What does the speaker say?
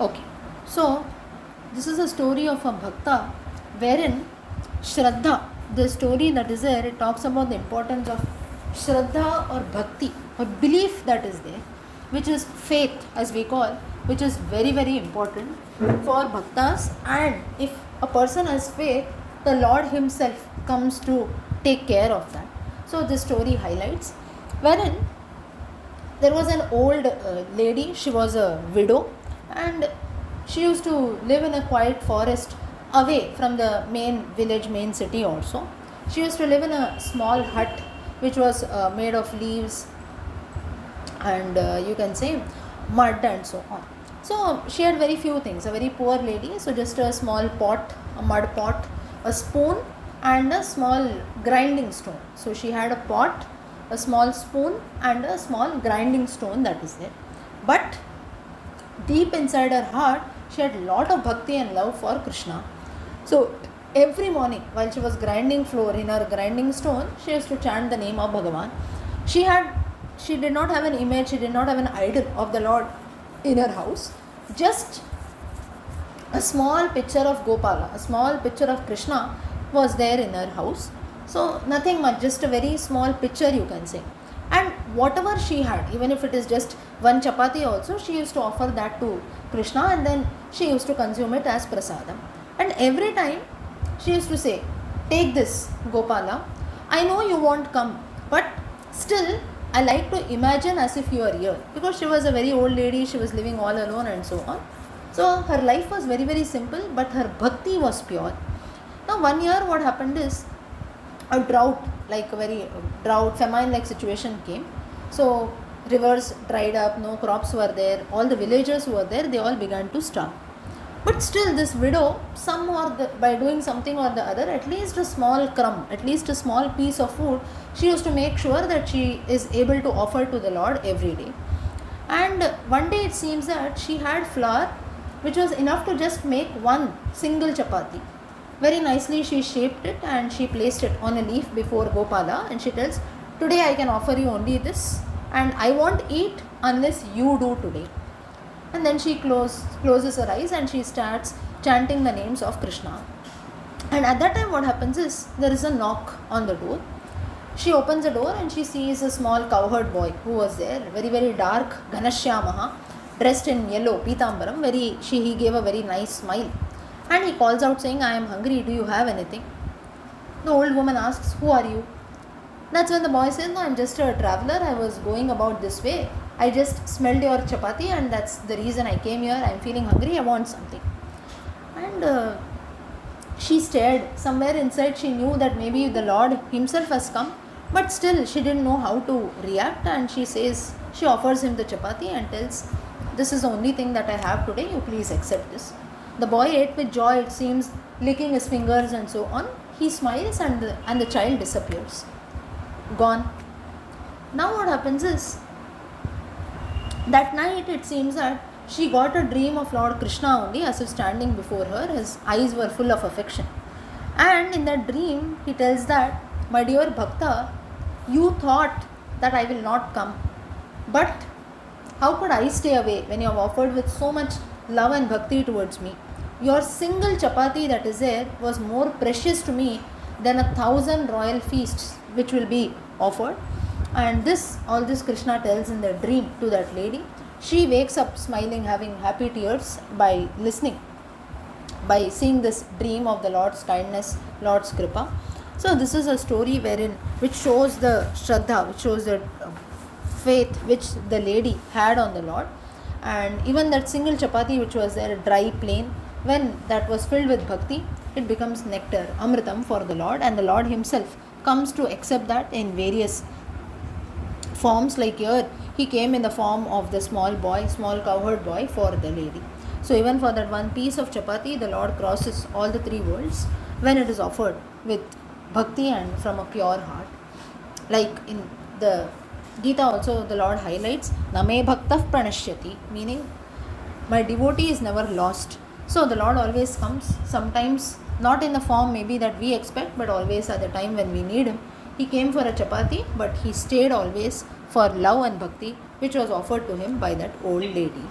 Okay, so this is a story of a bhakta wherein Shraddha, the story that is there, it talks about the importance of Shraddha or Bhakti, or belief that is there, which is faith as we call, which is very, very important for bhaktas. And if a person has faith, the Lord Himself comes to take care of that. So this story highlights wherein there was an old lady, she was a widow, and she used to live in a quiet forest away from the main village, main city also. She used to live in a small hut which was made of leaves and you can say mud and so on. So she had very few things, a very poor lady, so just a small pot, a mud pot, a spoon and a small grinding stone. So she had a pot, a small spoon and a small grinding stone that is there. But deep inside her heart, she had a lot of bhakti and love for Krishna. So every morning while she was grinding flour in her grinding stone, she used to chant the name of Bhagavan. She did not have an image, she did not have an idol of the Lord in her house. Just a small picture of Gopala, a small picture of Krishna was there in her house. So nothing much, just a very small picture you can say. And whatever she had, even if it is just one chapati also, she used to offer that to Krishna and then she used to consume it as prasadam. And every time she used to say, take this Gopala, I know you won't come, but still I like to imagine as if you are here. Because she was a very old lady, she was living all alone and so on. So her life was very, very simple, but her bhakti was pure. Now one year what happened is, a drought, like a very drought, famine like situation came. So rivers dried up, no crops were there, all the villagers who were there, they all began to starve. But still this widow, by doing something or the other, at least a small crumb, at least a small piece of food, she used to make sure that she is able to offer to the Lord every day. And one day it seems that she had flour which was enough to just make one single chapati. Very nicely she shaped it and she placed it on a leaf before Gopala and she tells, today I can offer you only this and I won't eat unless you do today. And then she closes her eyes and she starts chanting the names of Krishna. And at that time what happens is, there is a knock on the door. She opens the door and she sees a small cowherd boy who was there, very, very dark, Ghanashyamaha, dressed in yellow, Pitambaram. He gave a very nice smile. And he calls out saying, I am hungry, do you have anything? The old woman asks, who are you? That's when the boy says, no, I'm just a traveler, I was going about this way. I just smelled your chapati and that's the reason I came here. I'm feeling hungry, I want something. And she stared. Somewhere inside she knew that maybe the Lord Himself has come, but still she didn't know how to react, and she offers him the chapati and tells, this is the only thing that I have today, you please accept this. The boy ate with joy, it seems, licking his fingers and so on. He smiles and the child disappears. Gone. Now what happens is, that night it seems that she got a dream of Lord Krishna only, as if standing before her. His eyes were full of affection. And in that dream he tells that, my dear Bhakta, you thought that I will not come. But how could I stay away when you have offered with so much love and bhakti towards me? Your single chapati that is there was more precious to me than 1,000 royal feasts which will be offered. And all this Krishna tells in the dream to that lady. She wakes up smiling, having happy tears by listening, by seeing this dream of the Lord's kindness, Lord's kripa. So this is a story which shows the Shraddha, which shows the faith which the lady had on the Lord. And even that single chapati which was there, dry, plain, when that was filled with bhakti, it becomes nectar, amritam for the Lord, and the Lord Himself comes to accept that in various forms. Like here, He came in the form of the small cowherd boy for the lady. So even for that one piece of chapati, the Lord crosses all the three worlds when it is offered with bhakti and from a pure heart. Like in the Gita also, the Lord highlights, Name Bhaktah Pranashyati, meaning my devotee is never lost. So the Lord always comes, sometimes not in the form maybe that we expect, but always at the time when we need Him. He came for a chapati, but He stayed always for love and bhakti which was offered to Him by that old lady.